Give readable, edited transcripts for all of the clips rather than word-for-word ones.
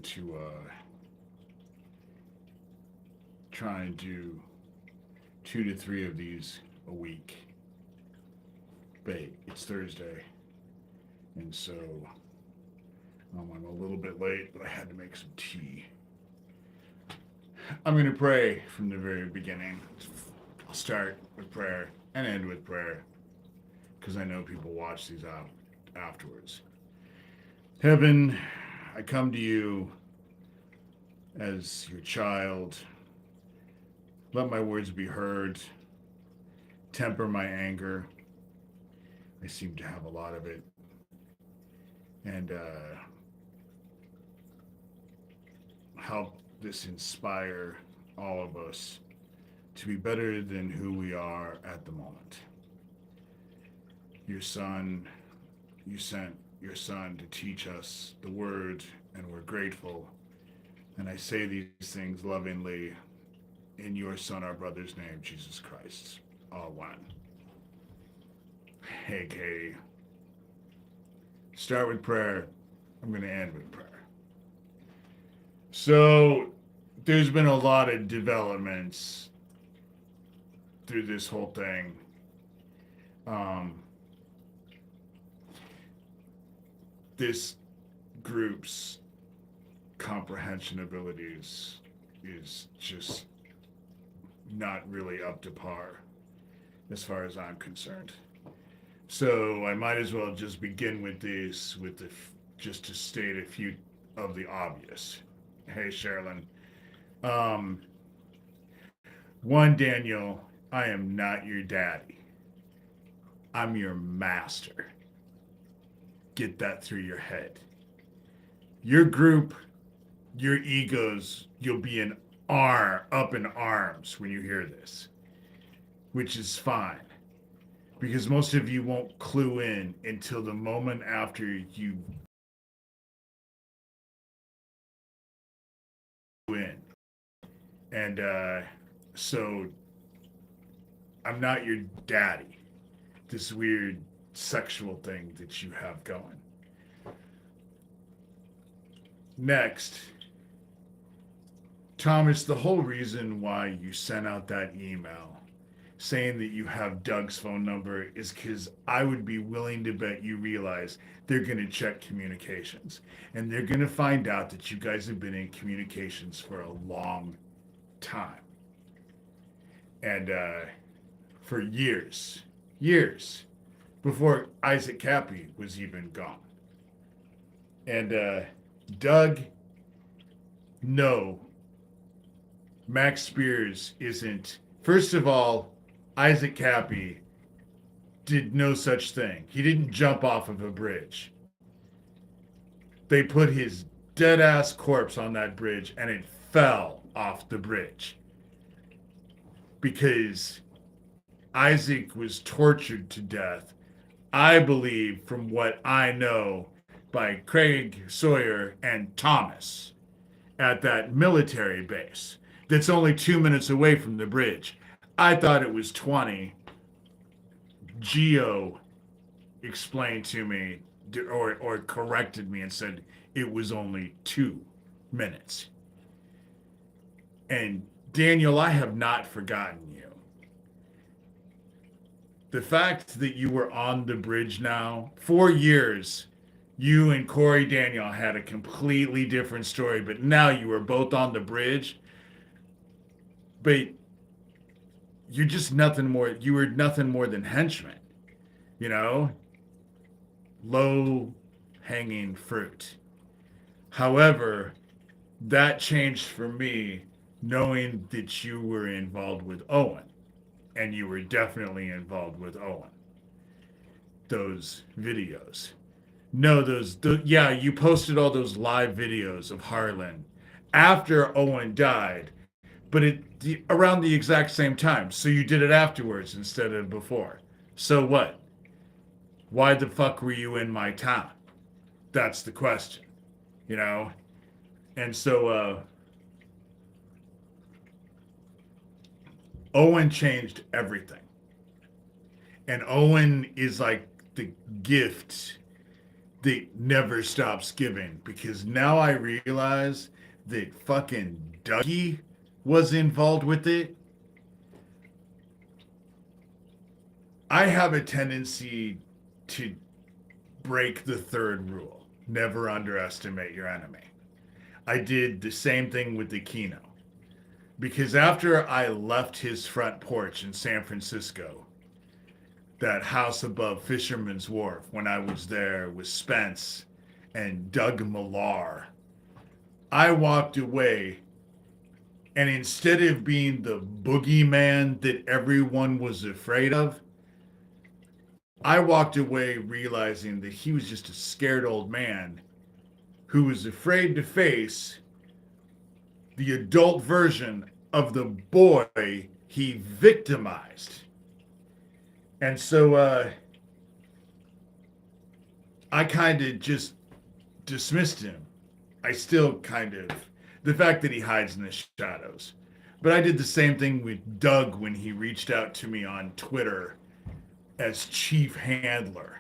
going to try and do 2 to 3 of these a week. But it's Thursday, and so I'm a little bit late, but I had to make some tea. I'm going to pray from the very beginning. I'll start with prayer and end with prayer because I know people watch these out afterwards. Heaven, I come to you as your child. Let my words be heard. Temper my anger. I seem to have a lot of it. And help this inspire all of us to be better than who we are at the moment. Your son, you sent your son to teach us the word, and we're grateful. And I say these things lovingly in your son, our brother's name, Jesus Christ. Owen. Hey, Katie. Start with prayer. I'm going to end with prayer. So, there's been a lot of developments through this whole thing. This group's comprehension abilities is just not really up to par as far as I'm concerned. So I might as well just begin with this, just to state a few of the obvious. Hey, Sherilyn. One, Daniel, I am not your daddy. I'm your master. Get that through your head. Your group, your egos, you'll be up in arms when you hear this, which is fine, because most of you won't clue in until the moment after you win. And so I'm not your daddy. This weird sexual thing that you have going. Next, Thomas, the whole reason why you sent out that email saying that you have Doug's phone number is because I would be willing to bet you realize they're going to check communications. And they're going to find out that you guys have been in communications for a long time. And for years before Isaac Cappy was even gone. And Doug, no, Max Spiers isn't. First of all, Isaac Cappy did no such thing. He didn't jump off of a bridge. They put his dead ass corpse on that bridge and it fell off the bridge because Isaac was tortured to death, I believe, from what I know, by Craig Sawyer and Thomas at that military base that's only 2 minutes away from the bridge. I thought it was 20. Geo explained to me or corrected me and said it was only 2 minutes. And Daniel, I have not forgotten you. The fact that you were on the bridge now, 4 years, you and Corey Daniel had a completely different story, but now you were both on the bridge. But you're just nothing more. You were nothing more than henchmen, you know, low hanging fruit. However, that changed for me knowing that you were involved with Owen, and you were definitely involved with Owen. Those videos. No, yeah, you posted all those live videos of Harlan after Owen died, but around the exact same time. So you did it afterwards instead of before. So what? Why the fuck were you in my town? That's the question, you know? And so Owen changed everything. And Owen is like the gift that never stops giving, because now I realize that fucking Dougie was involved with it. I have a tendency to break the third rule: never underestimate your enemy. I did the same thing with the Kino, because after I left his front porch in San Francisco, that house above Fisherman's Wharf, when I was there with Spence and Doug Millar, I walked away, and instead of being the boogeyman that everyone was afraid of, I walked away realizing that he was just a scared old man who was afraid to face the adult version of the boy he victimized. And so I kind of just dismissed him. I still kind of, the fact that he hides in the shadows. But I did the same thing with Doug when he reached out to me on Twitter as chief handler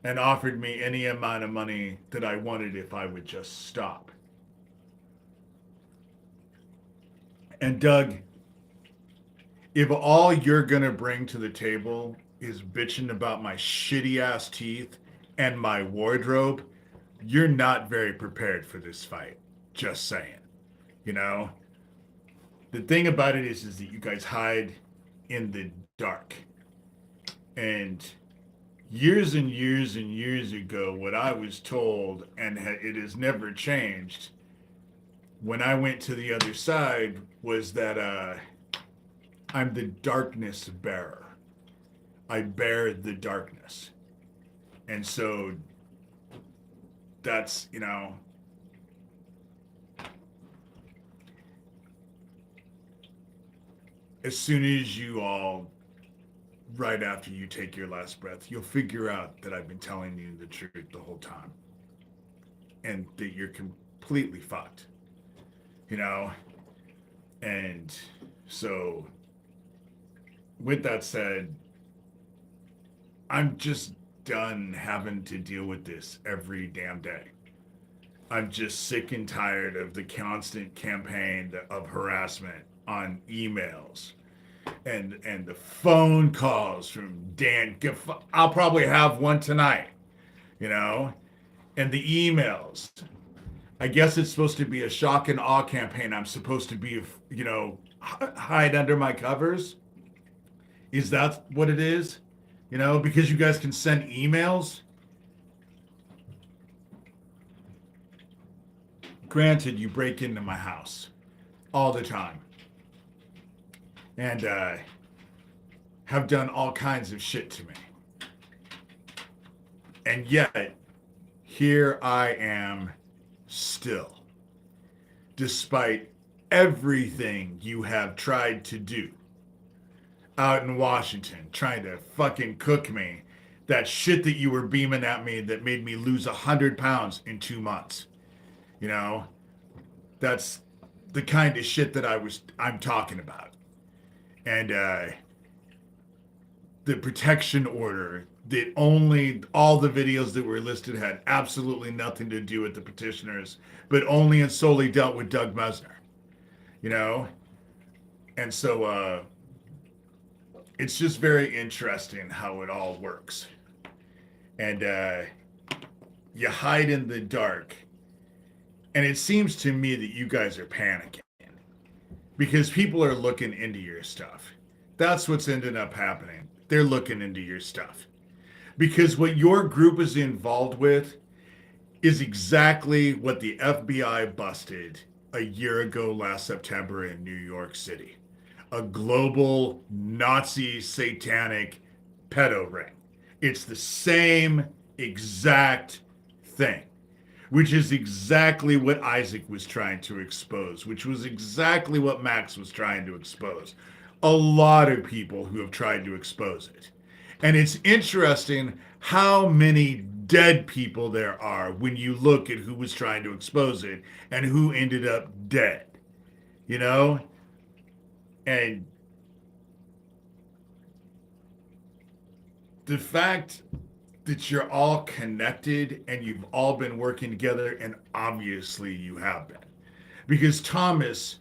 and offered me any amount of money that I wanted if I would just stop. And Doug, if all you're going to bring to the table is bitching about my shitty ass teeth and my wardrobe, you're not very prepared for this fight. Just saying. You know? The thing about it is that you guys hide in the dark. And years and years and years ago, what I was told, and it has never changed, when I went to the other side, was that I'm the darkness bearer. I bear the darkness. And so that's, as soon as you all, right after you take your last breath, you'll figure out that I've been telling you the truth the whole time and that you're completely fucked, And so, with that said, I'm just done having to deal with this every damn day. I'm just sick and tired of the constant campaign of harassment on emails and the phone calls from Dan. I'll probably have one tonight, and the emails. I guess it's supposed to be a shock and awe campaign. I'm supposed to be, hide under my covers. Is that what it is? Because you guys can send emails. Granted, you break into my house all the time and have done all kinds of shit to me. And yet, here I am still, despite everything you have tried to do out in Washington, trying to fucking cook me that shit that you were beaming at me that made me lose 100 pounds in 2 months. That's the kind of shit that I'm talking about. And the protection order that only all the videos that were listed had absolutely nothing to do with the petitioners, but only and solely dealt with Doug Mesner, And so it's just very interesting how it all works. And you hide in the dark. And it seems to me that you guys are panicking because people are looking into your stuff. That's what's ended up happening. They're looking into your stuff. Because what your group is involved with is exactly what the FBI busted a year ago last September in New York City. A global Nazi satanic pedo ring. It's the same exact thing, which is exactly what Isaac was trying to expose, which was exactly what Max was trying to expose. A lot of people who have tried to expose it. And it's interesting how many dead people there are when you look at who was trying to expose it and who ended up dead, And the fact that you're all connected and you've all been working together, and obviously you have been. Because Thomas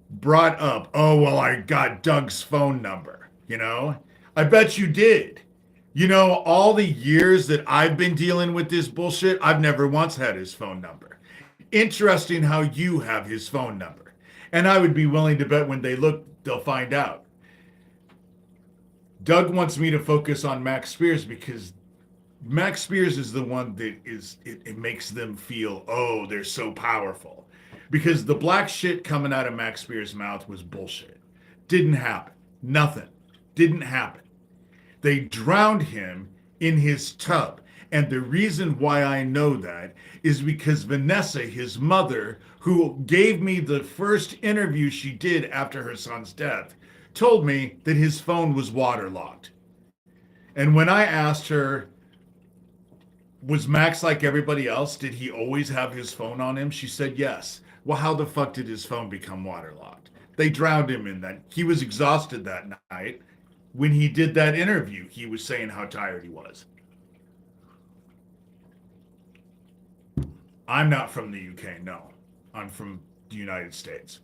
brought up, oh, well, I got Doug's phone number, you know? I bet you did. You know, all the years that I've been dealing with this bullshit, I've never once had his phone number. Interesting how you have his phone number. And I would be willing to bet when they look, they'll find out. Doug wants me to focus on Max Spiers because Max Spiers is the one that it makes them feel, oh, they're so powerful. Because the black shit coming out of Max Spiers' mouth was bullshit. Didn't happen. Nothing. Didn't happen. They drowned him in his tub. And the reason why I know that is because Vanessa, his mother, who gave me the first interview she did after her son's death, told me that his phone was waterlogged. And when I asked her, was Max like everybody else? Did he always have his phone on him? She said yes. Well, how the fuck did his phone become waterlogged? They drowned him in that. He was exhausted that night. When he did that interview, he was saying how tired he was. I'm not from the UK, no. I'm from the United States.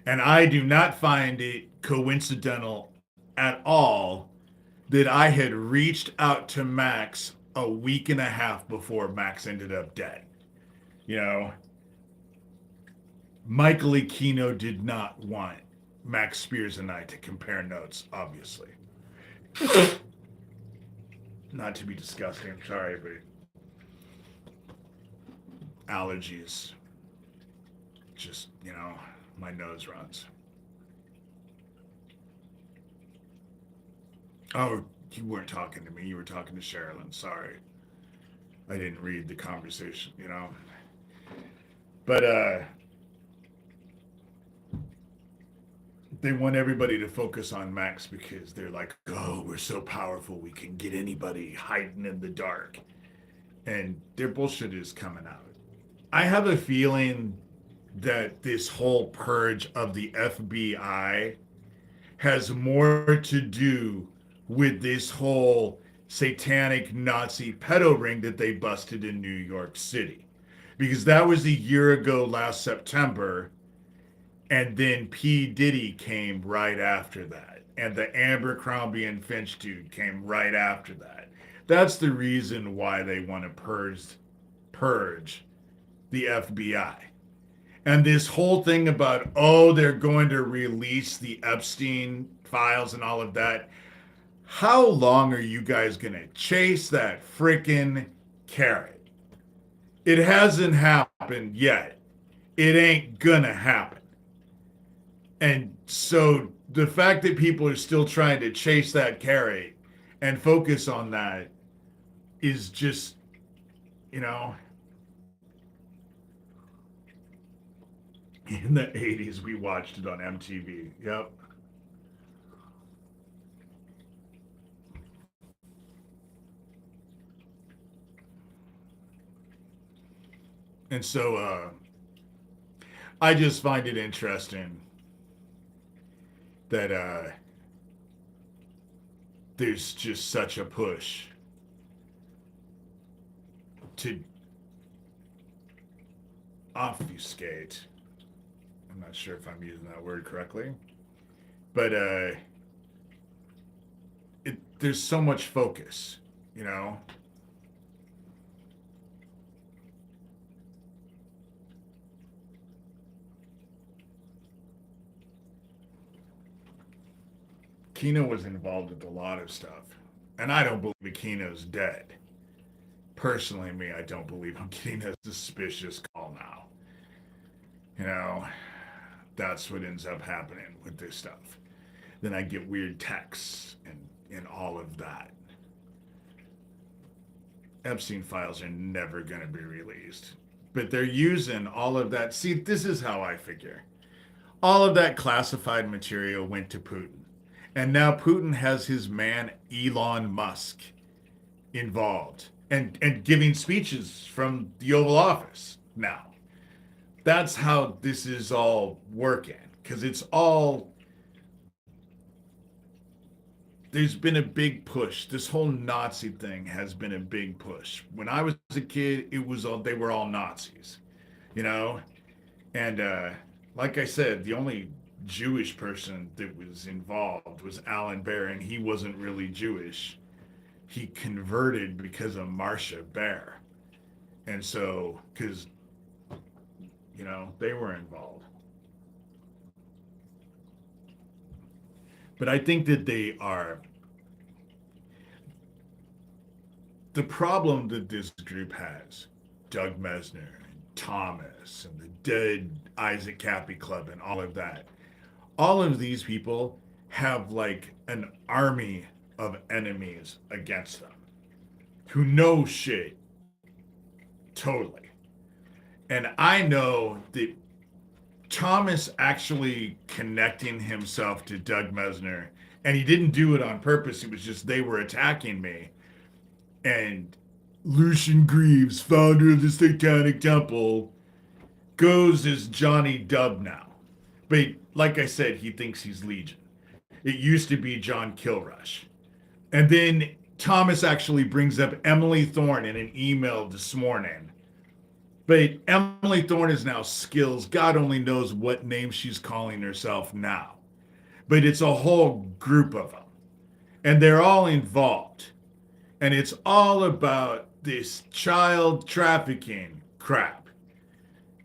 And I do not find it coincidental at all that I had reached out to Max a week and a half before Max ended up dead. You know, Michael Aquino did not want Max Spiers and I to compare notes, obviously. Not to be disgusting, I'm sorry, but allergies. Just, you know, my nose runs. Oh, you weren't talking to me. You were talking to Sherilyn. Sorry. I didn't read the conversation, you know. But they want everybody to focus on Max because they're like, oh, we're so powerful. We can get anybody hiding in the dark. And their bullshit is coming out. I have a feeling that this whole purge of the FBI has more to do with this whole satanic Nazi pedo ring that they busted in New York City. Because that was a year ago last September, and then P. Diddy came right after that. And the Abercrombie and Finch dude came right after that. That's the reason why they want to purge the FBI. And this whole thing about, oh, they're going to release the Epstein files and all of that. How long are you guys going to chase that freaking carrot? It hasn't happened yet. It ain't gonna happen. And so the fact that people are still trying to chase that carrot and focus on that is just, you know, in the 80s, we watched it on MTV. Yep. And so I just find it interesting that there's just such a push to obfuscate. I'm not sure if I'm using that word correctly, but there's so much focus, you know. Keno was involved with a lot of stuff, and I don't believe Keno's dead. Personally, me, I don't believe I'm getting a suspicious call now. You know, that's what ends up happening with this stuff. Then I get weird texts and all of that. Epstein files are never going to be released. But they're using all of that. See, this is how I figure. All of that classified material went to Putin. And now Putin has his man Elon Musk involved and giving speeches from the Oval Office now. That's how this is all working, because it's there's been a big push. This whole Nazi thing has been a big push. When I was a kid, it was all they were all Nazis, you know? And like I said, the only Jewish person that was involved was Alan Bear, and he wasn't really Jewish. He converted because of Marcia Bear. And so, because, they were involved. But I think that they are the problem that this group has. Doug Mesner and Thomas and the dead Isaac Cappy Club and all of that. All of these people have like an army of enemies against them who know shit totally. And I know that Thomas actually connecting himself to Doug Mesner, and he didn't do it on purpose. It was just they were attacking me. And Lucien Greaves, founder of the Satanic Temple, goes as Johnny Dub now. But like I said, he thinks he's Legion. It used to be John Kilrush. And then Thomas actually brings up Emily Thorne in an email this morning. But Emily Thorne is now Skills. God only knows what name she's calling herself now. But it's a whole group of them. And they're all involved. And it's all about this child trafficking crap.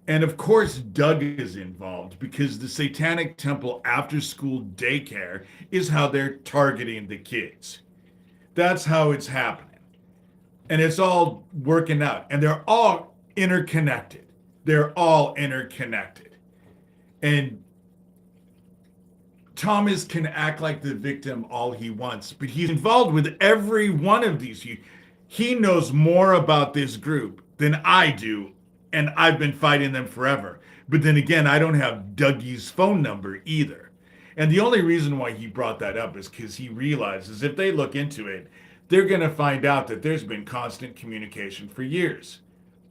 And of course, Doug is involved because the Satanic Temple after school daycare is how they're targeting the kids. That's how it's happening. And it's all working out. And they're all interconnected. They're all interconnected. And Thomas can act like the victim all he wants, but he's involved with every one of these. He knows more about this group than I do, and I've been fighting them forever. But then again, I don't have Dougie's phone number either. And the only reason why he brought that up is because he realizes if they look into it, they're going to find out that there's been constant communication for years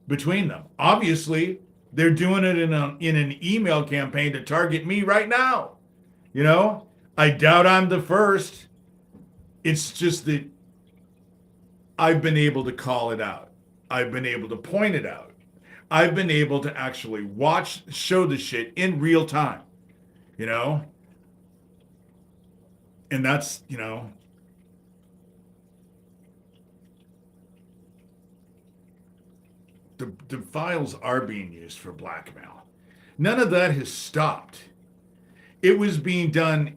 between them. Obviously, they're doing it in an email campaign to target me right now. I doubt I'm the first. It's just that I've been able to call it out. I've been able to point it out. I've been able to actually show the shit in real time, and that's, the files are being used for blackmail. None of that has stopped. It was being done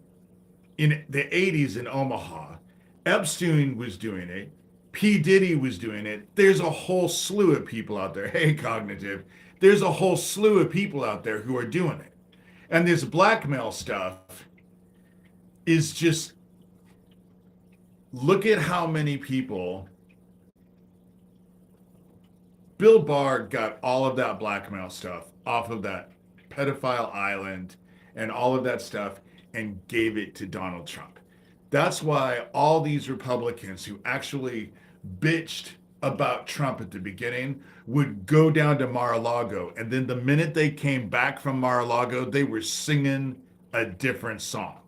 in the 80s in Omaha. Epstein was doing it. P. Diddy was doing it. There's a whole slew of people out there. Hey, Cognitive. There's a whole slew of people out there who are doing it. And this blackmail stuff is just, look at how many people. Bill Barr got all of that blackmail stuff off of that pedophile island and all of that stuff and gave it to Donald Trump. That's why all these Republicans who actually bitched about Trump at the beginning would go down to Mar-a-Lago. And then the minute they came back from Mar-a-Lago, they were singing a different song.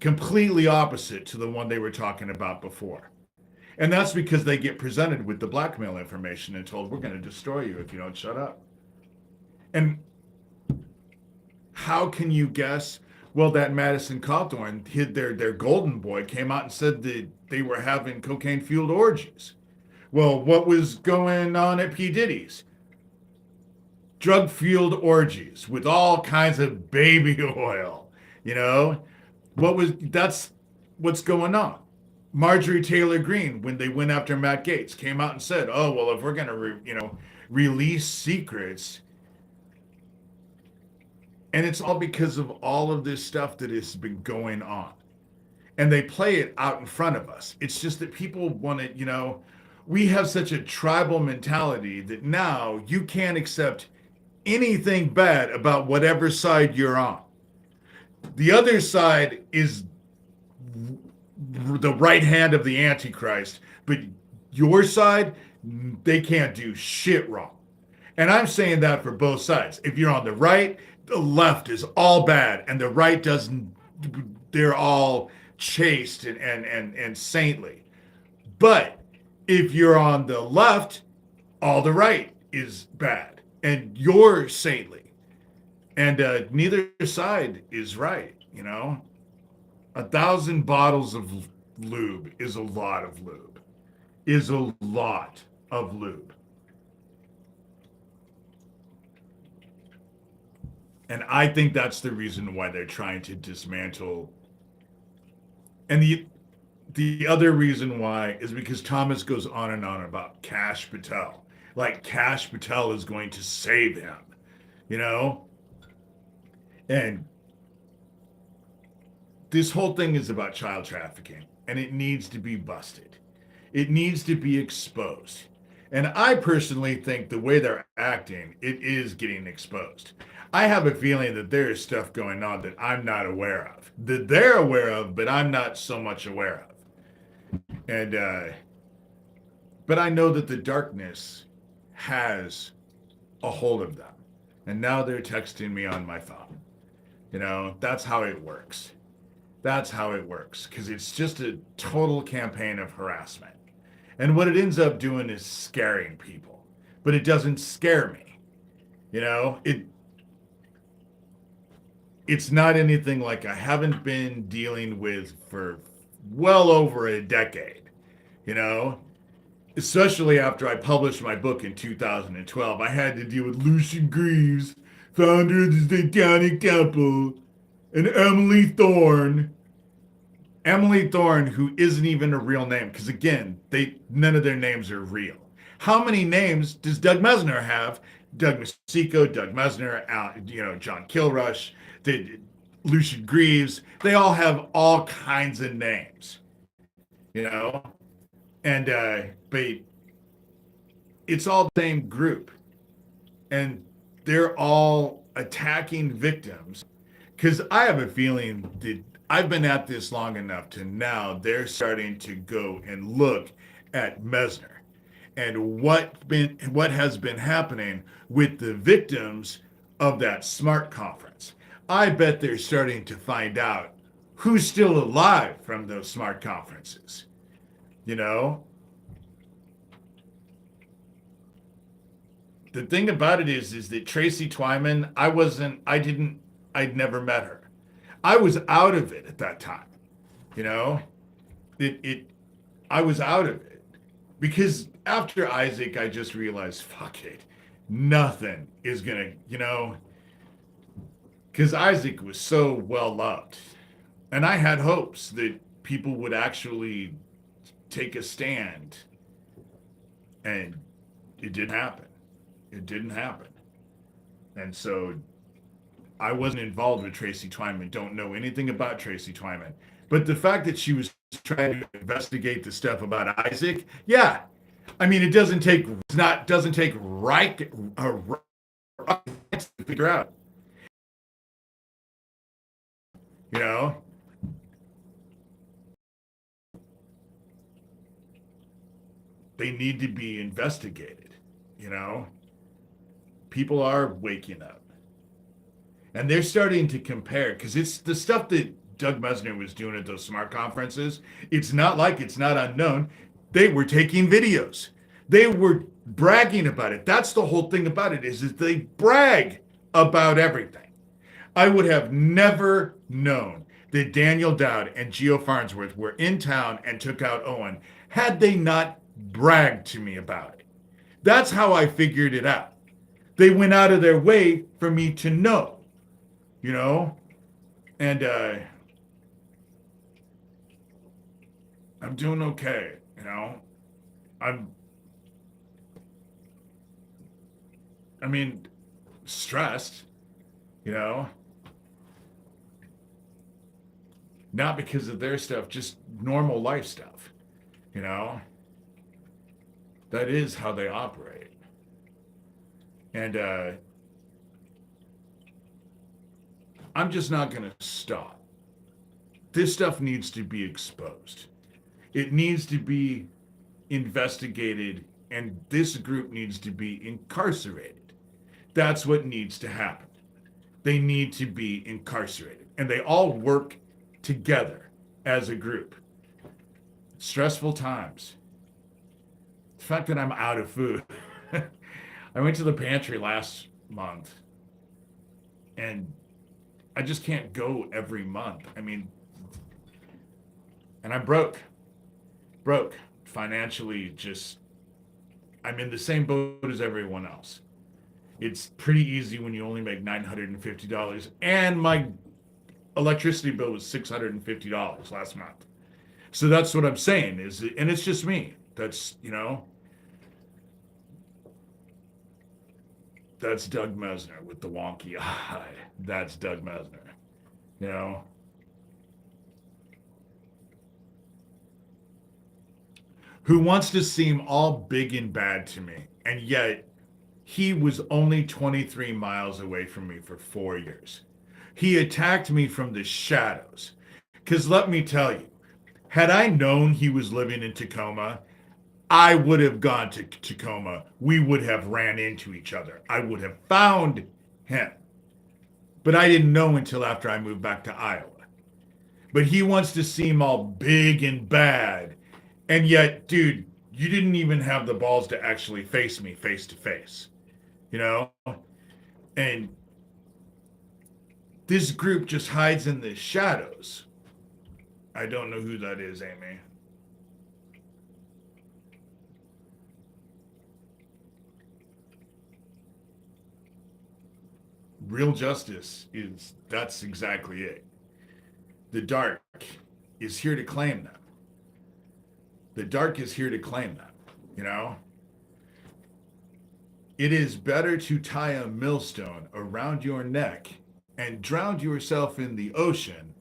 Completely opposite to the one they were talking about before. And that's because they get presented with the blackmail information and told, we're going to destroy you if you don't shut up. And how can you guess? Well, that Madison Cawthorn, their golden boy, came out and said that they were having cocaine-fueled orgies. Well, what was going on at P. Diddy's? Drug-fueled orgies with all kinds of baby oil. That's what's going on. Marjorie Taylor Greene, when they went after Matt Gaetz, came out and said, oh, well, if we're going to, release secrets. And it's all because of all of this stuff that has been going on. And they play it out in front of us. It's just that people want to, we have such a tribal mentality that now you can't accept anything bad about whatever side you're on. The other side is the right hand of the Antichrist, but your side, they can't do shit wrong. And I'm saying that for both sides. If you're on the right, the left is all bad, and the right doesn't, they're all chaste and saintly. But if you're on the left, all the right is bad, and you're saintly, and neither side is right. 1,000 bottles of lube is a lot of lube. Is a lot of lube. And I think that's the reason why they're trying to dismantle. And the other reason why is because Thomas goes on and on about Kash Patel. Like Kash Patel is going to save him, you know? And this whole thing is about child trafficking, and it needs to be busted. It needs to be exposed. And I personally think the way they're acting, it is getting exposed. I have a feeling that there is stuff going on that I'm not aware of, that they're aware of, but I'm not so much aware of. And but I know that the darkness has a hold of them. And now they're texting me on my phone. That's how it works. That's how it works, because it's just a total campaign of harassment. And what it ends up doing is scaring people. But it doesn't scare me. It's not anything like I haven't been dealing with for well over a decade, you know? Especially after I published my book in 2012, I had to deal with Lucien Greaves, founder of the Satanic Temple, and Emily Thorne, who isn't even a real name, because again, none of their names are real. How many names does Doug Mesner have? Doug Masico, Doug Mesner, John Kilrush, Lucien Greaves. They all have all kinds of names, you know, and but it's all the same group, and they're all attacking victims. Because I have a feeling that I've been at this long enough to now they're starting to go and look at Mesner and what has been happening with the victims of that SMART conference. I bet they're starting to find out who's still alive from those SMART conferences. You know? The thing about it is that Tracy Twyman, I'd never met her. I was out of it at that time. You know? I was out of it. Because after Isaac, I just realized, fuck it. Nothing is gonna, because Isaac was so well loved. And I had hopes that people would actually take a stand. And it didn't happen. It didn't happen. And so I wasn't involved with Tracy Twyman, don't know anything about Tracy Twyman. But the fact that she was trying to investigate the stuff about Isaac, yeah. I mean, it doesn't take right to figure out. You know? They need to be investigated, you know? People are waking up. And they're starting to compare, because it's the stuff that Doug Mesner was doing at those SMART conferences. It's not like it's not unknown. They were taking videos. They were bragging about it. That's the whole thing about it, is that they brag about everything. I would have never known that Daniel Dowd and Geo Farnsworth were in town and took out Owen had they not bragged to me about it. That's how I figured it out. They went out of their way for me to know, you know? And I'm doing okay, you know? Stressed, you know? Not because of their stuff, just normal life stuff, you know? That is how they operate. And I'm just not going to stop. This stuff needs to be exposed. It needs to be investigated, and this group needs to be incarcerated. That's what needs to happen. They need to be incarcerated. And they all work together. as a group. Stressful times. The fact that I'm out of food. I went to the pantry last month and I just can't go every month. I mean, and I'm broke financially. Just, I'm in the same boat as everyone else. It's pretty easy when you only make $950, and my electricity bill was $650 last month. So that's what I'm saying is, and it's just me. That's Doug Mesner with the wonky eye. That's Doug Mesner. You know, who wants to seem all big and bad to me, and yet he was only 23 miles away from me for 4 years. He attacked me from the shadows. Because let me tell you, had I known he was living in Tacoma, I would have gone to Tacoma. We would have ran into each other. I would have found him. But I didn't know until after I moved back to Iowa. But he wants to seem all big and bad. And yet, dude, you didn't even have the balls to actually face me face to face. You know? And this group just hides in the shadows. I don't know who that is, Amy. Real justice that's exactly it. The dark is here to claim them. The dark is here to claim them, you know? It is better to tie a millstone around your neck and drown yourself in the ocean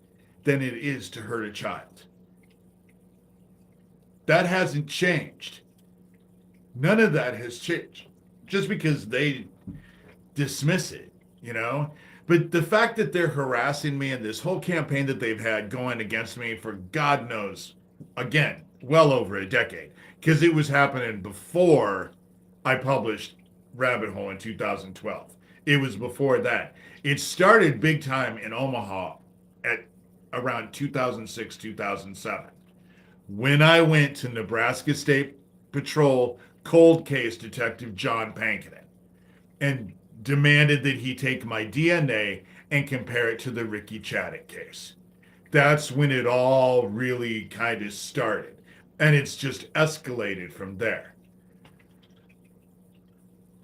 than it is to hurt a child. That hasn't changed. None of that has changed. Just because they dismiss it, you know? But the fact that they're harassing me and this whole campaign that they've had going against me for God knows, again, well over a decade, because it was happening before I published Rabbit Hole in 2012. It was before that. It started big time in Omaha at around 2006, 2007, when I went to Nebraska State Patrol cold case detective John Pankinen and demanded that he take my DNA and compare it to the Ricky Chaddick case. That's when it all really kind of started. And it's just escalated from there.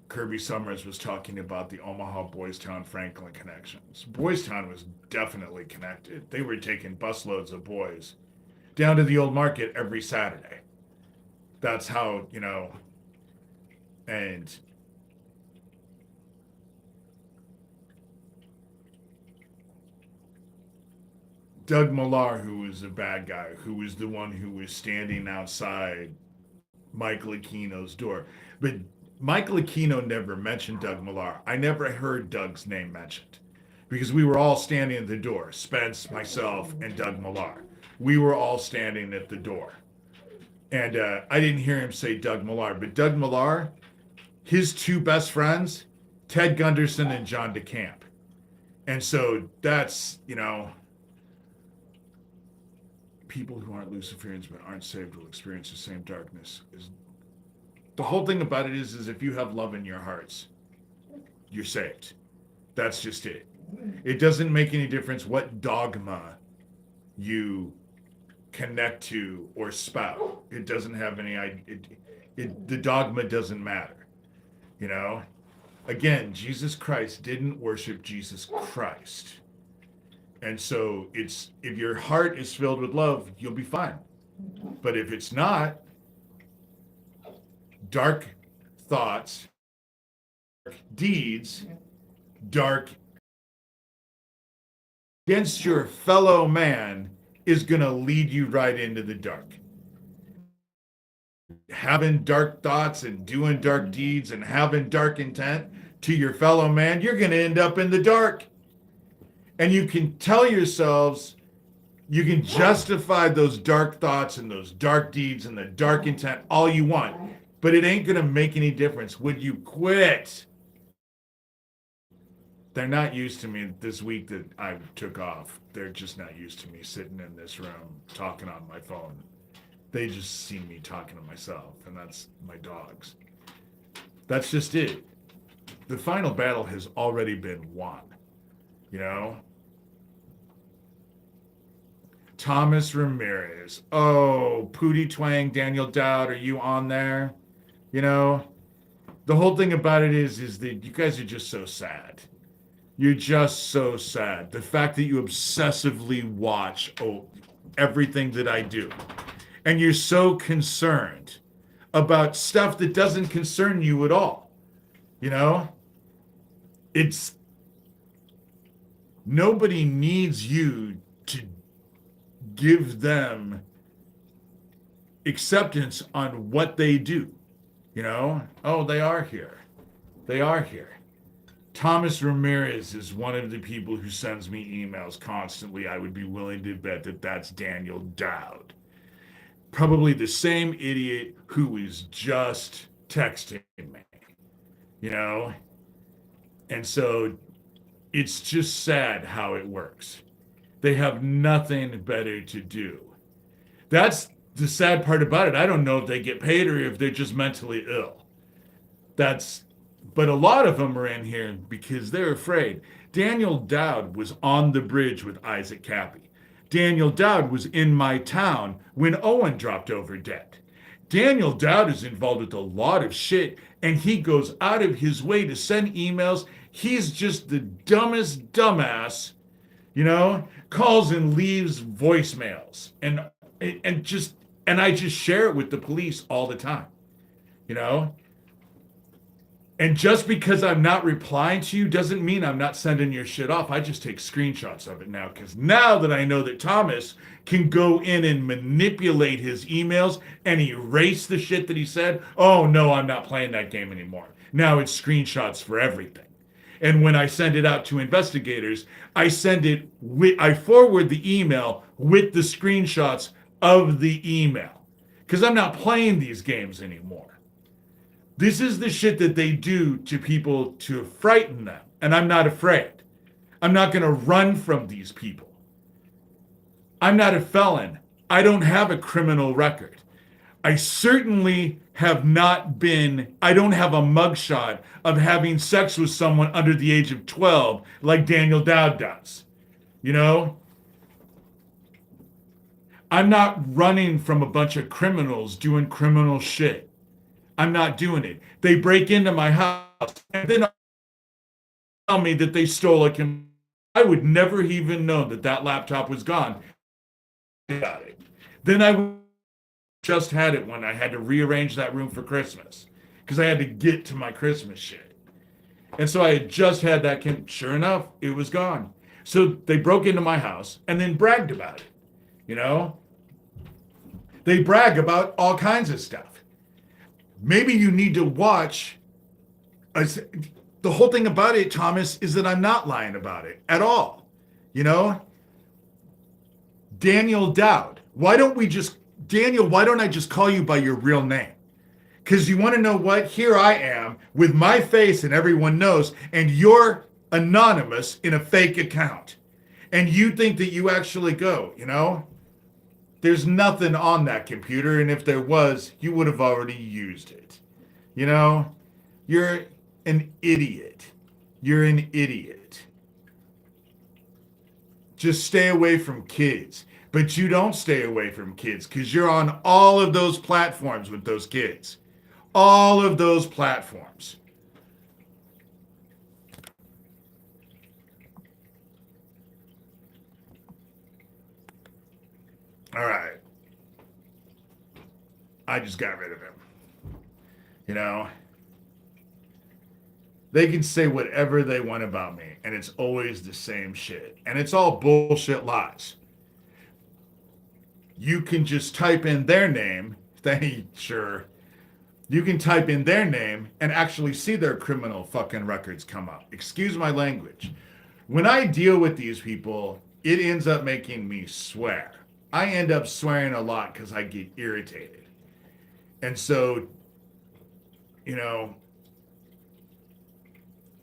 Kirby Summers was talking about the Omaha Boys Town Franklin connections. Boys Town was definitely connected. They were taking busloads of boys down to the old market every Saturday. That's how, you know, and Doug Millar, who was a bad guy, who was the one who was standing outside Michael Aquino's door. But Michael Aquino never mentioned Doug Millar. I never heard Doug's name mentioned because we were all standing at the door. Spence, myself, and Doug Millar. We were all standing at the door. And I didn't hear him say Doug Millar. But Doug Millar, his two best friends, Ted Gunderson and John DeCamp. And so that's, you know, people who aren't Luciferians but aren't saved will experience the same darkness. The whole thing about it is if you have love in your hearts, you're saved. That's just it. It doesn't make any difference what dogma you connect to or spout. It doesn't have any the dogma doesn't matter. You know? Again, Jesus Christ didn't worship Jesus Christ. And so it's, if your heart is filled with love, you'll be fine. But if it's not, dark thoughts, dark deeds, dark against your fellow man is going to lead you right into the dark. Having dark thoughts and doing dark deeds and having dark intent to your fellow man, you're going to end up in the dark. And you can tell yourselves, you can justify those dark thoughts and those dark deeds and the dark intent all you want, but it ain't going to make any difference when you quit. they're not used to me this week that I took off. They're just not used to me sitting in this room talking on my phone. They just see me talking to myself, and that's my dogs. That's just it. The final battle has already been won, you know? Thomas Ramirez. Oh, Pootie Twang, Daniel Dowd, are you on there? You know, the whole thing about it is that you guys are just so sad. You're just so sad. The fact that you obsessively watch everything that I do, and you're so concerned about stuff that doesn't concern you at all. You know, it's nobody needs you to give them acceptance on what they do. You know, oh, they are here. They are here. Thomas Ramirez is one of the people who sends me emails constantly. I would be willing to bet that that's Daniel Dowd. Probably the same idiot who was just texting me, you know? And so it's just sad how it works. They have nothing better to do. That's the sad part about it. I don't know if they get paid or if they're just mentally ill. But a lot of them are in here because they're afraid. Daniel Dowd was on the bridge with Isaac Cappy. Daniel Dowd was in my town when Owen dropped over dead. Daniel Dowd is involved with a lot of shit, and he goes out of his way to send emails. He's just the dumbest dumbass, you know, calls and leaves voicemails. And I just share it with the police all the time, you know? And just because I'm not replying to you doesn't mean I'm not sending your shit off. I just take screenshots of it now because now that I know that Thomas can go in and manipulate his emails and erase the shit that he said, oh no, I'm not playing that game anymore. Now it's screenshots for everything. And when I send it out to investigators, I forward the email with the screenshots of the email because I'm not playing these games anymore. This is the shit that they do to people to frighten them. And I'm not afraid. I'm not going to run from these people. I'm not a felon. I don't have a criminal record. I certainly have not been, I don't have a mugshot of having sex with someone under the age of 12 like Daniel Dowd does. You know? I'm not running from a bunch of criminals doing criminal shit. I'm not doing it. They break into my house and then tell me that they stole a computer. I would never even know that that laptop was gone. Then I just had it when I had to rearrange that room for Christmas because I had to get to my Christmas shit. And so I had just had that. Sure enough, it was gone. So they broke into my house and then bragged about it. You know, they brag about all kinds of stuff. Maybe you need to watch. The whole thing about it, Thomas, is that I'm not lying about it at all. You know? Daniel Dowd. Why don't I just call you by your real name? Because you want to know what? Here I am with my face and everyone knows, and you're anonymous in a fake account. And you think that you actually go, you know? There's nothing on that computer, and if there was, you would have already used it. You know? You're an idiot. You're an idiot. Just stay away from kids. But you don't stay away from kids because you're on all of those platforms with those kids. All of those platforms. All right. I just got rid of him. You know? They can say whatever they want about me, and it's always the same shit. And it's all bullshit lies. You can just type in their name. Sure. You can type in their name and actually see their criminal fucking records come up. Excuse my language. When I deal with these people, it ends up making me swear. I end up swearing a lot because I get irritated. And so, you know,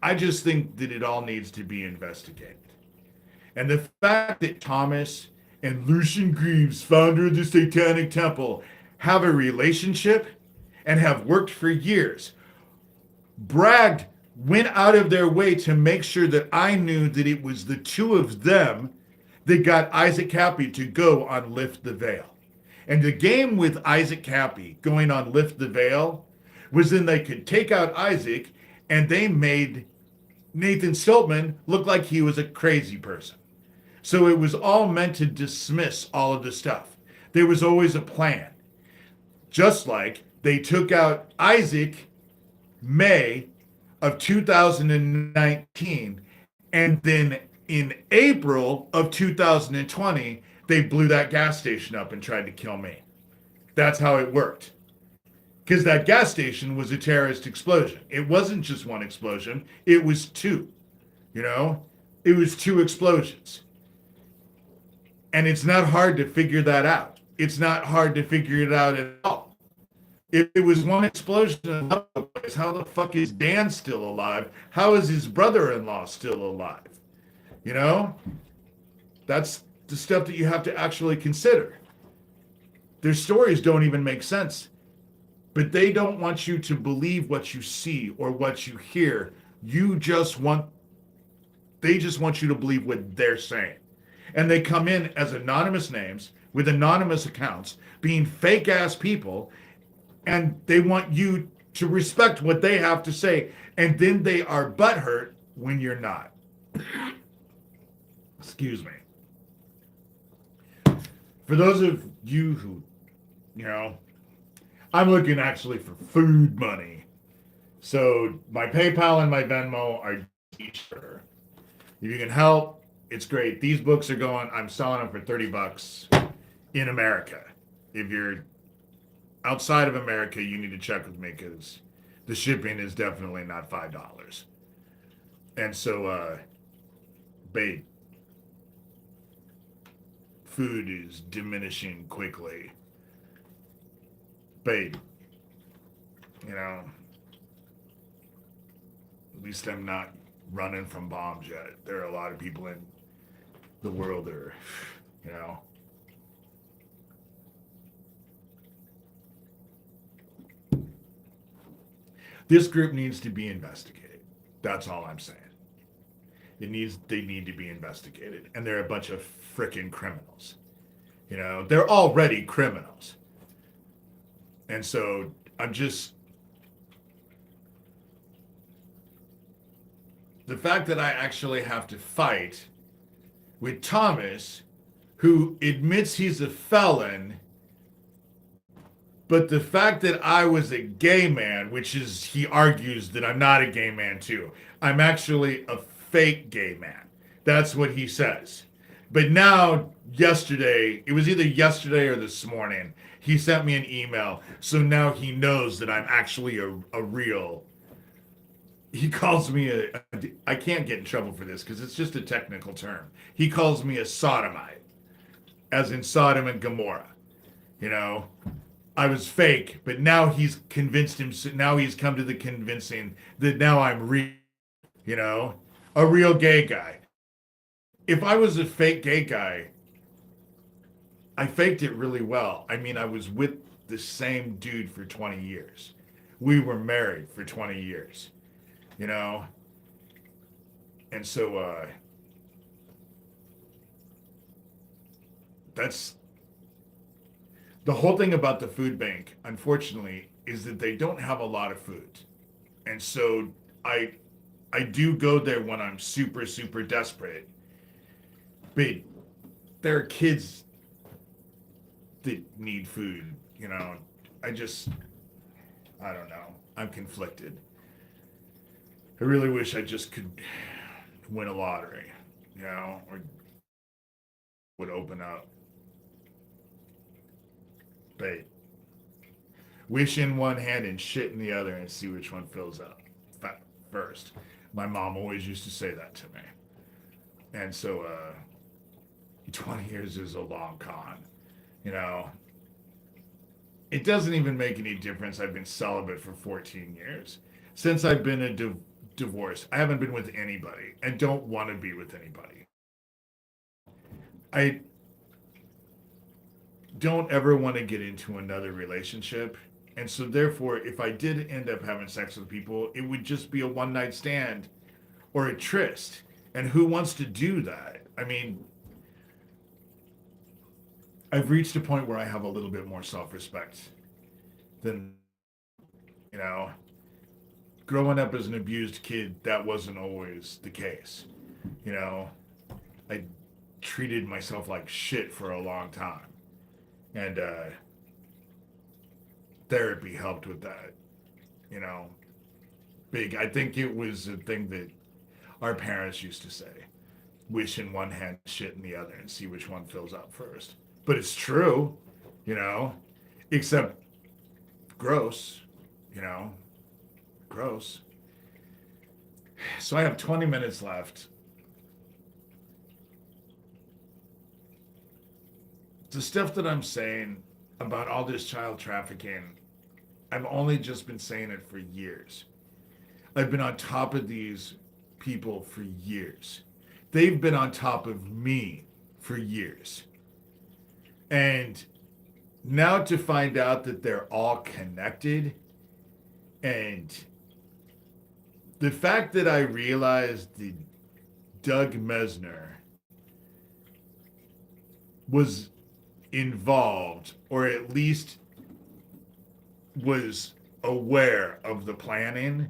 I just think that it all needs to be investigated. And the fact that Thomas and Lucien Greaves, founder of the Satanic Temple, have a relationship and have worked for years, bragged, went out of their way to make sure that I knew that it was the two of them that got Isaac Cappy to go on Lift the Veil. And the game with Isaac Cappy going on Lift the Veil was then they could take out Isaac and they made Nathan Siltman look like he was a crazy person. So it was all meant to dismiss all of the stuff. There was always a plan. Just like they took out Isaac May of 2019, and then in April of 2020, they blew that gas station up and tried to kill me. That's how it worked. Because that gas station was a terrorist explosion. It wasn't just one explosion, it was two. You know, it was two explosions. And it's not hard to figure that out. It's not hard to figure it out at all. If it was one explosion in another place, how the fuck is Dan still alive? How is his brother-in-law still alive? You know? That's the stuff that you have to actually consider. Their stories don't even make sense. But they don't want you to believe what you see or what you hear. They just want you to believe what they're saying. And they come in as anonymous names with anonymous accounts, being fake ass people, and they want you to respect what they have to say. And then they are butthurt when you're not. Excuse me. For those of you who, I'm looking actually for food money. So my PayPal and my Venmo are Shurter. If you can help, it's great. These books are going, I'm selling them for $30 in America. If you're outside of America, you need to check with me because the shipping is definitely not $5. And so, babe, food is diminishing quickly. Babe, at least I'm not running from bombs yet. There are a lot of people in the world that are, This group needs to be investigated. That's all I'm saying. They need to be investigated. And they're a bunch of frickin' criminals. They're already criminals. And so the fact that I actually have to fight with Thomas, who admits he's a felon, but the fact that I was a gay man, which is, he argues that I'm not a gay man too. I'm actually a fake gay man. That's what he says. But now, it was either yesterday or this morning, he sent me an email. So now he knows that I'm actually a real, he calls me I can't get in trouble for this because it's just a technical term. He calls me a sodomite, as in Sodom and Gomorrah. I was fake, but now he's convinced him. Now he's come to the convincing that now I'm real, a real gay guy. If I was a fake gay guy, I faked it really well. I mean, I was with the same dude for 20 years. We were married for 20 years, And so that's the whole thing about the food bank, unfortunately, is that they don't have a lot of food. And so I do go there when I'm super, super desperate. But there are kids that need food, I don't know. I'm conflicted. I really wish I just could win a lottery, or would open up. But wish in one hand and shit in the other and see which one fills up first. My mom always used to say that to me. And so 20 years is a long con. It doesn't even make any difference. I've been celibate for 14 years. Since I've been a divorced. I haven't been with anybody and don't want to be with anybody. I don't ever want to get into another relationship. And so therefore, if I did end up having sex with people, it would just be a one night stand or a tryst. And who wants to do that? I mean, I've reached a point where I have a little bit more self-respect than, you know, growing up as an abused kid, that wasn't always the case. You know, I treated myself like shit for a long time. And therapy helped with that, you know. Big. I think it was a thing that our parents used to say, wish in one hand, shit in the other, and see which one fills up first. But it's true, you know, except gross, you know, gross. So I have 20 minutes left. The stuff that I'm saying about all this child trafficking, I've only just been saying it for years. I've been on top of these people for years. They've been on top of me for years. And now to find out that they're all connected, and the fact that I realized that Doug Mesner was involved, or at least was aware of the planning,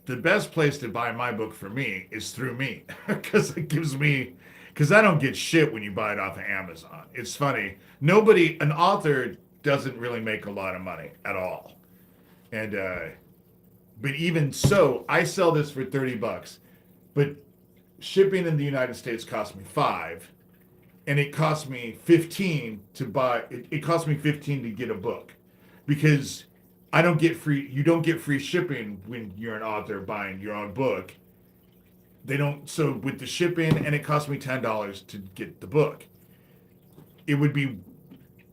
the best place to buy my book for me is through me, because it gives me, because I don't get shit when you buy it off of Amazon. It's funny. An author doesn't really make a lot of money at all. And, but even so, I sell this for $30, but shipping in the United States cost me $5, and it cost me $15 to buy, it cost me $15 to get a book, because I don't get free, you don't get free shipping when you're an author buying your own book. They don't, so with the shipping, and it cost me $10 to get the book. It would be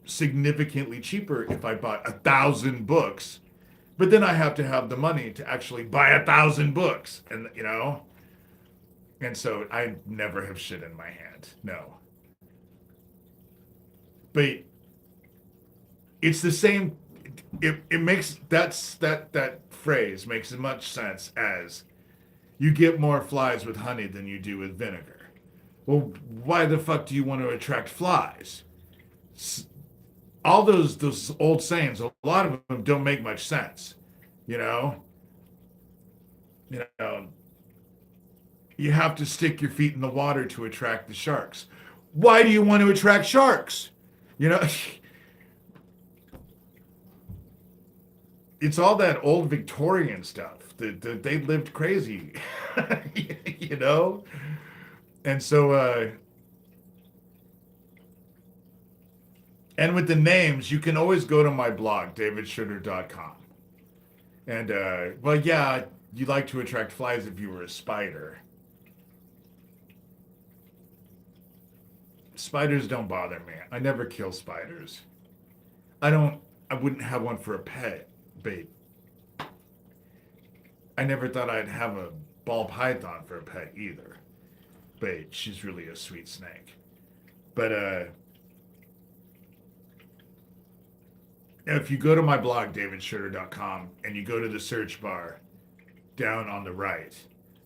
significantly cheaper if I bought 1,000 books, but then I have to have the money to actually buy 1,000 books, and you know, and so I never have shit in my hand, no. But it's the same. It makes that phrase makes as much sense as you get more flies with honey than you do with vinegar. Well, why the fuck do you want to attract flies? All those old sayings, a lot of them don't make much sense. You know, you have to stick your feet in the water to attract the sharks. Why do you want to attract sharks? You know. It's all that old Victorian stuff that they lived crazy, you know? And so, and with the names, you can always go to my blog, davidshurter.com. And, well, yeah, you like to attract flies if you were a spider. Spiders don't bother me. I never kill spiders. I wouldn't have one for a pet. But I never thought I'd have a ball python for a pet either. But she's really a sweet snake. But if you go to my blog, davidshurter.com, and you go to the search bar down on the right,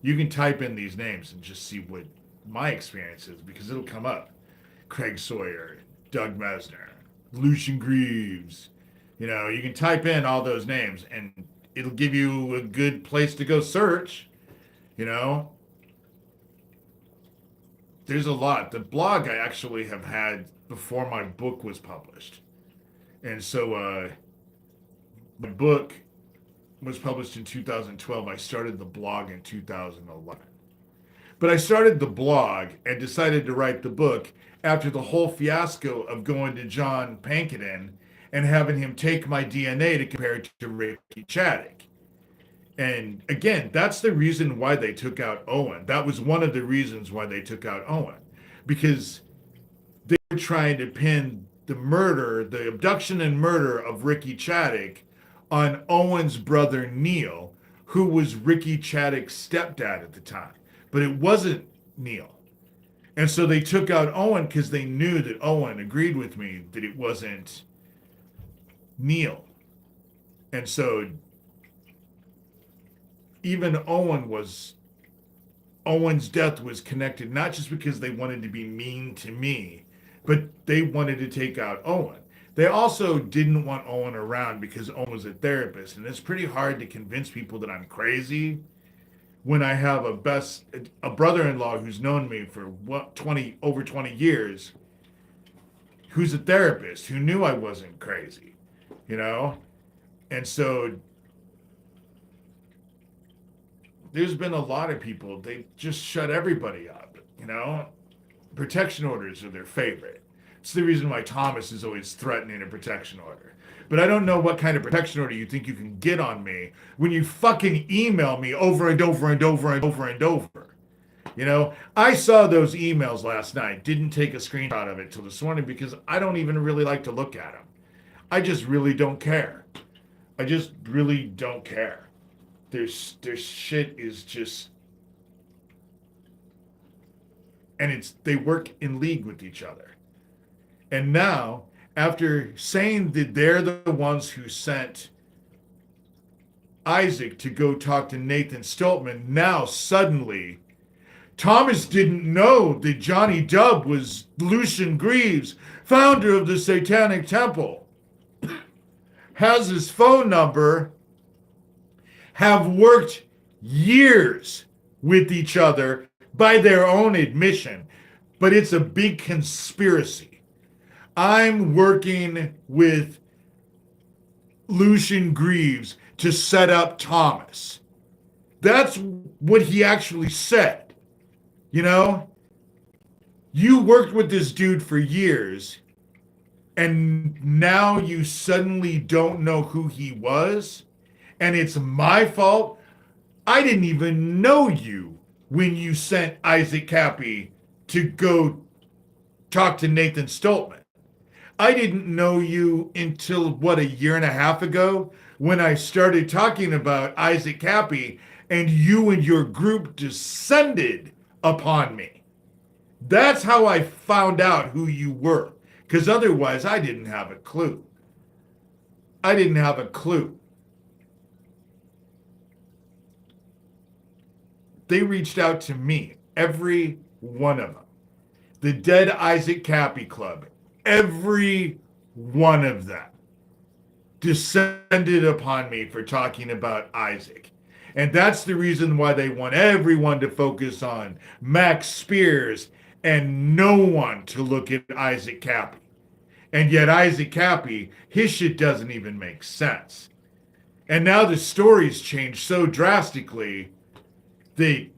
you can type in these names and just see what my experience is, because it'll come up. Craig Sawyer, Doug Mesner, Lucien Greaves. You know, you can type in all those names and it'll give you a good place to go search. You know, there's a lot. The blog I actually have had before my book was published. And so my book was published in 2012. I started the blog in 2011. But I started the blog and decided to write the book after the whole fiasco of going to John Pankinen and having him take my DNA to compare it to Ricky Chaddick. And again, that's the reason why they took out Owen. That was one of the reasons why they took out Owen. Because they were trying to pin the abduction and murder of Ricky Chaddick on Owen's brother Neil, who was Ricky Chaddock's stepdad at the time. But it wasn't Neil. And so they took out Owen because they knew that Owen agreed with me that it wasn't Neil. And so even Owen's death was connected not just because they wanted to be mean to me, but they wanted to take out Owen. They also didn't want Owen around because Owen was a therapist, and it's pretty hard to convince people that I'm crazy when I have a brother-in-law who's known me for over 20 years, who's a therapist, who knew I wasn't crazy, you know? And so there's been a lot of people, they just shut everybody up, you know? Protection orders are their favorite. It's the reason why Thomas is always threatening a protection order. But I don't know what kind of protection order you think you can get on me when you fucking email me over and over and over and over and over. You know, I saw those emails last night, didn't take a screenshot of it till this morning because I don't even really like to look at them. I just really don't care. I just really don't care. Their shit is just, and they work in league with each other. And now, after saying that they're the ones who sent Isaac to go talk to Nathan Stoltman, now suddenly Thomas didn't know that Johnny Dubb was Lucien Greaves, founder of the Satanic Temple, has his phone number, have worked years with each other by their own admission, but it's a big conspiracy. I'm working with Lucien Greaves to set up Thomas. That's what he actually said. You know, you worked with this dude for years, and now you suddenly don't know who he was, and it's my fault. I didn't even know you when you sent Isaac Cappy to go talk to Nathan Stoltman. I didn't know you until, a year and a half ago when I started talking about Isaac Cappy and you and your group descended upon me. That's how I found out who you were, because otherwise I didn't have a clue. I didn't have a clue. They reached out to me, every one of them. The Dead Isaac Cappy Club, every one of them descended upon me for talking about Isaac. And that's the reason why they want everyone to focus on Max Spiers and no one to look at Isaac Cappy. And yet Isaac Cappy, his shit doesn't even make sense. And now the story's changed so drastically that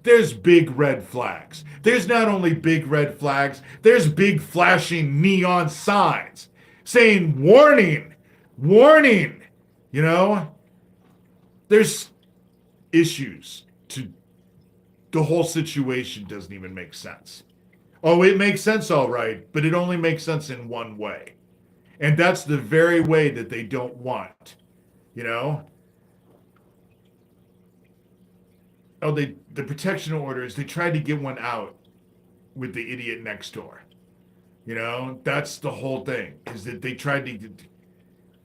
there's big red flags. There's not only big red flags, there's big flashing neon signs saying, warning, warning, you know? There's issues to the whole situation doesn't even make sense. Oh, it makes sense all right, but it only makes sense in one way. And that's the very way that they don't want, you know? Oh, the protection orders, they tried to get one out with the idiot next door. You know, that's the whole thing, is that they tried to,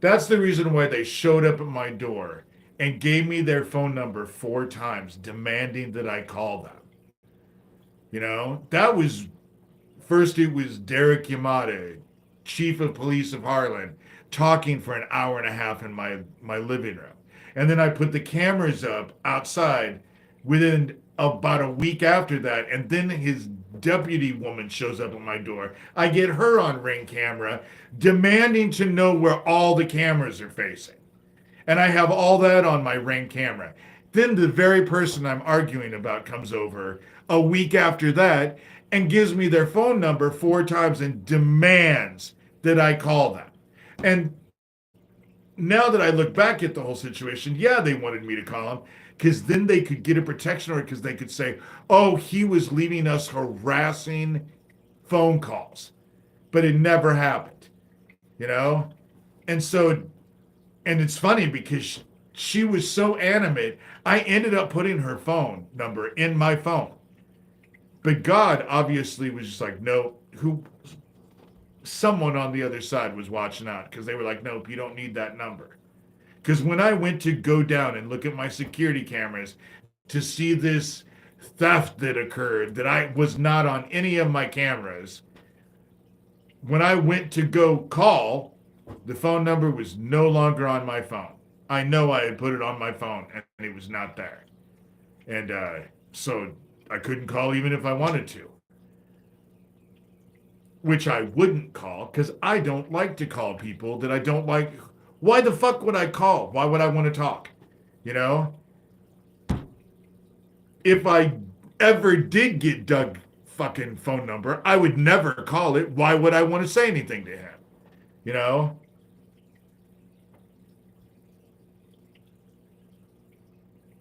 that's the reason why they showed up at my door and gave me their phone number 4 times, demanding that I call them. You know, that was, first it was Derek Yamada, chief of police of Harlan, talking for an hour and a half in my living room. And then I put the cameras up outside within about a week after that, and then his deputy woman shows up at my door. I get her on Ring camera, demanding to know where all the cameras are facing. And I have all that on my Ring camera. Then the very person I'm arguing about comes over a week after that and gives me their phone number 4 times and demands that I call them. And now that I look back at the whole situation, yeah, they wanted me to call him, because then they could get a protection order, because they could say, oh, he was leaving us harassing phone calls. But it never happened, you know? And so And it's funny because she was so animate, I ended up putting her phone number in my phone. But God obviously was just like, no, who someone on the other side was watching out because they were like, nope, you don't need that number. Because when I went to go down and look at my security cameras to see this theft that occurred that I was not on any of my cameras, when I went to go call, the phone number was no longer on my phone. I know I had put it on my phone and it was not there. And so I couldn't call even if I wanted to, which I wouldn't call because I don't like to call people that I don't like. Why the fuck would I call? Why would I want to talk? You know? If I ever did get Doug fucking phone number, I would never call it. Why would I want to say anything to him? You know?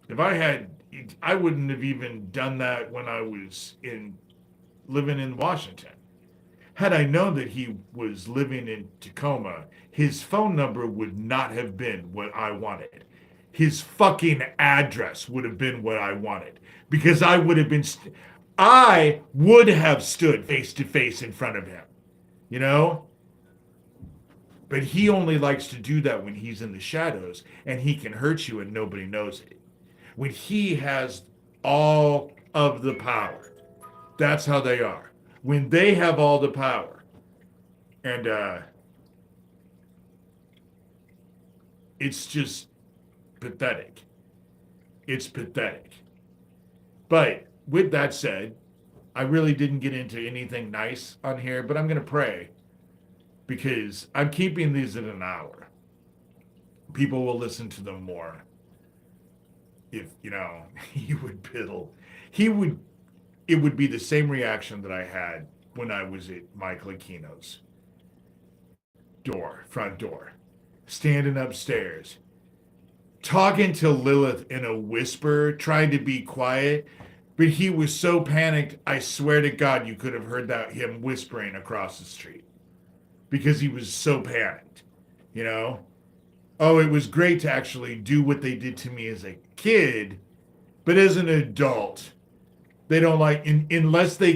If I had, I wouldn't have even done that when I was living in Washington. Had I known that he was living in Tacoma, his phone number would not have been what I wanted. His fucking address would have been what I wanted because I would have stood face to face in front of him, you know? But he only likes to do that when he's in the shadows and he can hurt you and nobody knows it. When he has all of the power, that's how they are. When they have all the power, and it's just pathetic. It's pathetic. But with that said, I really didn't get into anything nice on here, but I'm going to pray because I'm keeping these at an hour. People will listen to them more. If, he would piddle. It would be the same reaction that I had when I was at Mike Aquino's front door, standing upstairs, talking to Lilith in a whisper, trying to be quiet, but he was so panicked, I swear to God, you could have heard him whispering across the street because he was so panicked, you know? Oh, it was great to actually do what they did to me as a kid, but as an adult, they don't like, unless they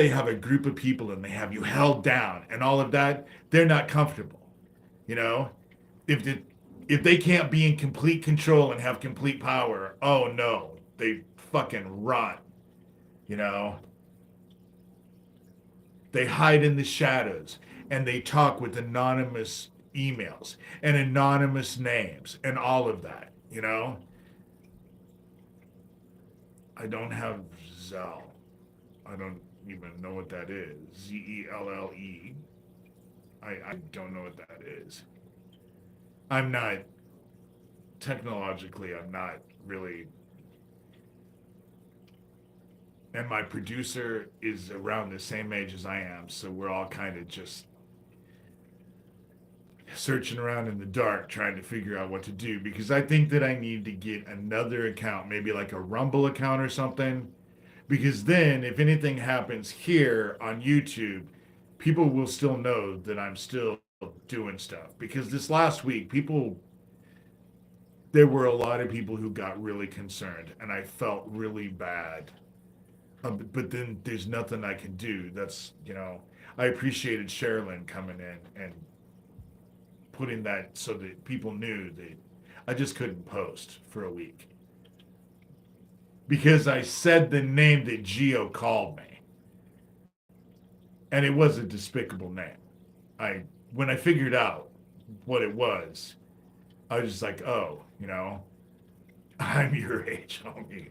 have a group of people and they have you held down and all of that, they're not comfortable, you know? If they can't be in complete control and have complete power, oh no, they fucking run, you know? They hide in the shadows and they talk with anonymous emails and anonymous names and all of that, you know? I don't have Zelle. I don't even know what that is. Zelle. I don't know what that is. I'm not, technologically, I'm not really. And my producer is around the same age as I am, so we're all kind of just searching around in the dark trying to figure out what to do because I think that I need to get another account, maybe like a Rumble account or something, because then if anything happens here on YouTube, people will still know that I'm still doing stuff. Because this last week, there were a lot of people who got really concerned and I felt really bad. But then there's nothing I can do. I appreciated Sherilyn coming in and putting that so that people knew that I just couldn't post for a week because I said the name that Gio called me, and it was a despicable name. When I figured out what it was, I was just like, oh, I'm your age, homie.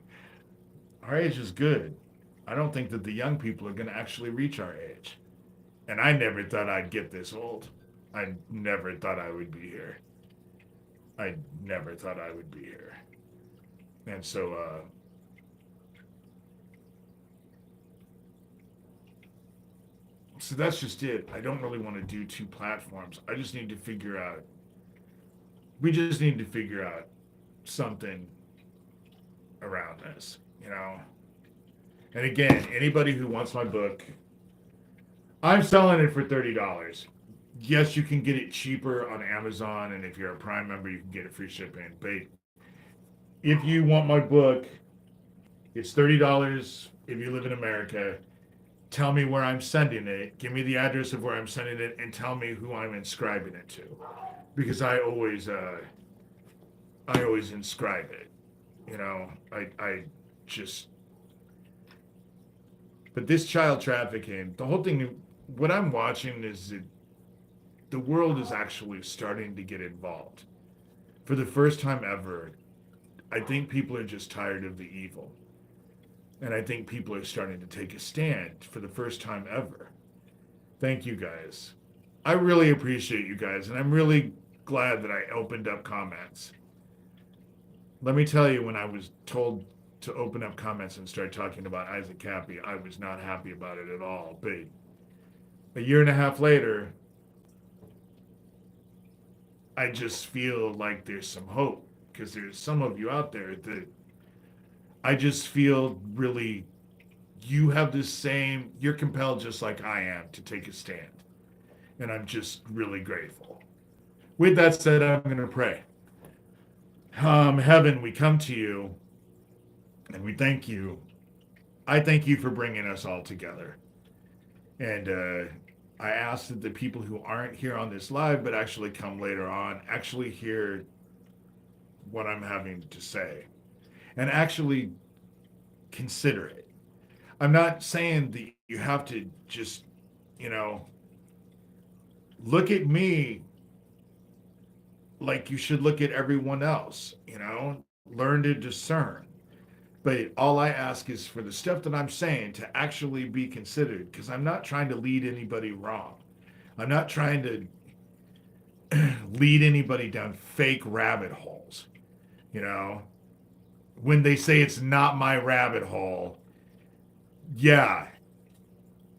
Our age is good. I don't think that the young people are going to actually reach our age, and I never thought I'd get this old. I never thought I would be here. I never thought I would be here. And so, that's just it. I don't really want to do two platforms. We just need to figure out something around this, And again, anybody who wants my book, I'm selling it for $30. yes, you can get it cheaper on Amazon, and if you're a Prime member, you can get it free shipping. But if you want my book, it's $30 if you live in America. Tell me where I'm sending it. Give me the address of where I'm sending it, and tell me who I'm inscribing it to, because I always inscribe it. You know, I just. But this child trafficking, the whole thing, what I'm watching is that the world is actually starting to get involved. For the first time ever, I think people are just tired of the evil. And I think people are starting to take a stand for the first time ever. Thank you guys. I really appreciate you guys, and I'm really glad that I opened up comments. Let me tell you, when I was told to open up comments and start talking about Isaac Cappy, I was not happy about it at all. But a year and a half later, I just feel like there's some hope, because there's some of you out there that I just feel really, you have this same, you're compelled just like I am to take a stand. And I'm just really grateful. With that said, I'm going to pray. Heaven, we come to you and we thank you. I thank you for bringing us all together. And I ask that the people who aren't here on this live, but actually come later on, actually hear what I'm having to say and actually consider it. I'm not saying that you have to just, you know, look at me like you should look at everyone else, you know, learn to discern. But all I ask is for the stuff that I'm saying to actually be considered, because I'm not trying to lead anybody wrong. I'm not trying to lead anybody down fake rabbit holes, you know. When they say it's not my rabbit hole, yeah,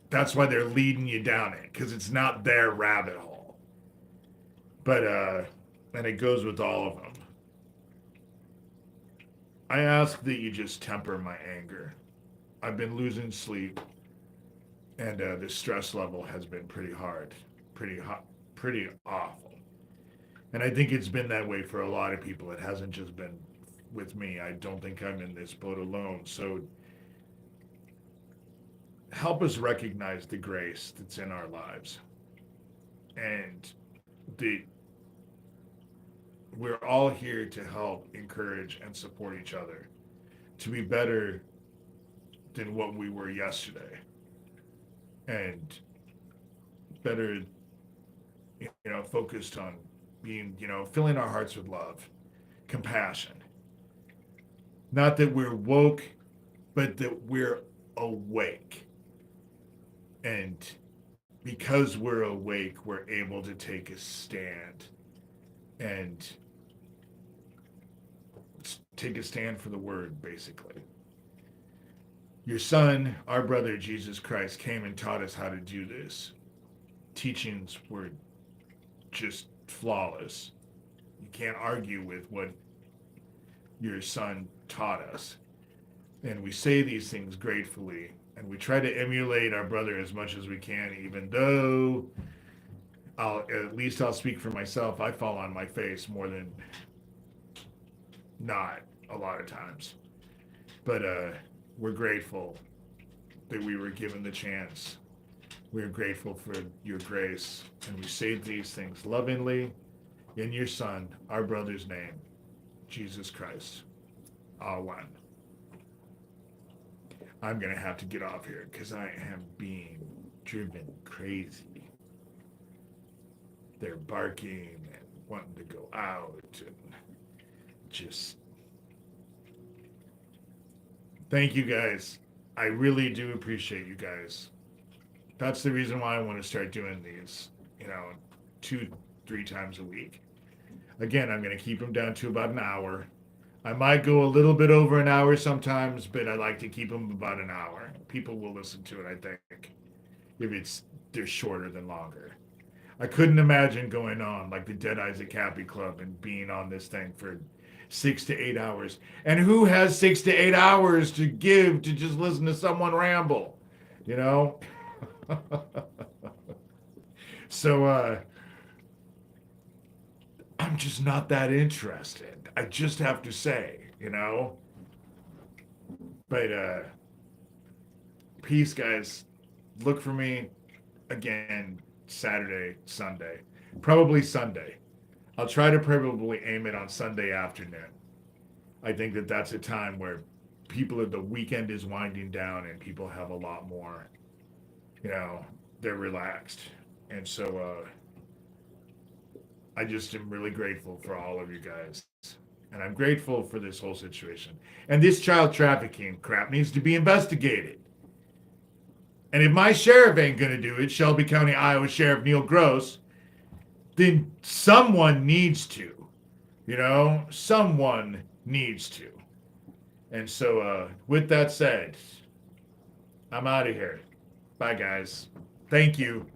that's why they're leading you down it, because it's not their rabbit hole. But and it goes with all of them. I ask that you just temper my anger. I've been losing sleep, and the stress level has been pretty hard, pretty hot, pretty awful. And I think it's been that way for a lot of people. It hasn't just been with me. I don't think I'm in this boat alone. So help us recognize the grace that's in our lives, and the we're all here to help encourage and support each other to be better than what we were yesterday, and better, you know, focused on being, you know, filling our hearts with love, compassion. Not that we're woke, but that we're awake. And because we're awake, we're able to take a stand and take a stand for the word, basically. Your son, our brother Jesus Christ, came and taught us how to do this. Teachings were just flawless. You can't argue with what your son taught us. And we say these things gratefully, and we try to emulate our brother as much as we can, even though I'll speak for myself. I fall on my face more than not a lot of times. But we're grateful that we were given the chance. We're grateful for your grace, and we say these things lovingly in your son, our brother's name, Jesus Christ. Owen. I'm going to have to get off here because I am being driven crazy. They're barking and wanting to go out, and just thank you guys. I really do appreciate you guys. That's the reason why I want to start doing these, you know, 2-3 times a week. Again, I'm going to keep them down to about an hour. I might go a little bit over an hour sometimes, but I like to keep them about an hour. People will listen to it, I think, if they're shorter than longer. I couldn't imagine going on like the Dead Isaac Happy Club and being on this thing for 6 to 8 hours. And who has 6 to 8 hours to give to just listen to someone ramble, you know? So I'm just not that interested. I just have to say, you know. But peace, guys. Look for me again Saturday, Sunday, probably Sunday. I'll try to probably aim it on Sunday afternoon. I think that that's a time where the weekend is winding down and people have a lot more, you know, they're relaxed. And so I just am really grateful for all of you guys. And I'm grateful for this whole situation. And this child trafficking crap needs to be investigated. And if my sheriff ain't going to do it, Shelby County, Iowa Sheriff Neil Gross, then someone needs to. You know, someone needs to. And so, with that said, I'm out of here. Bye, guys. Thank you.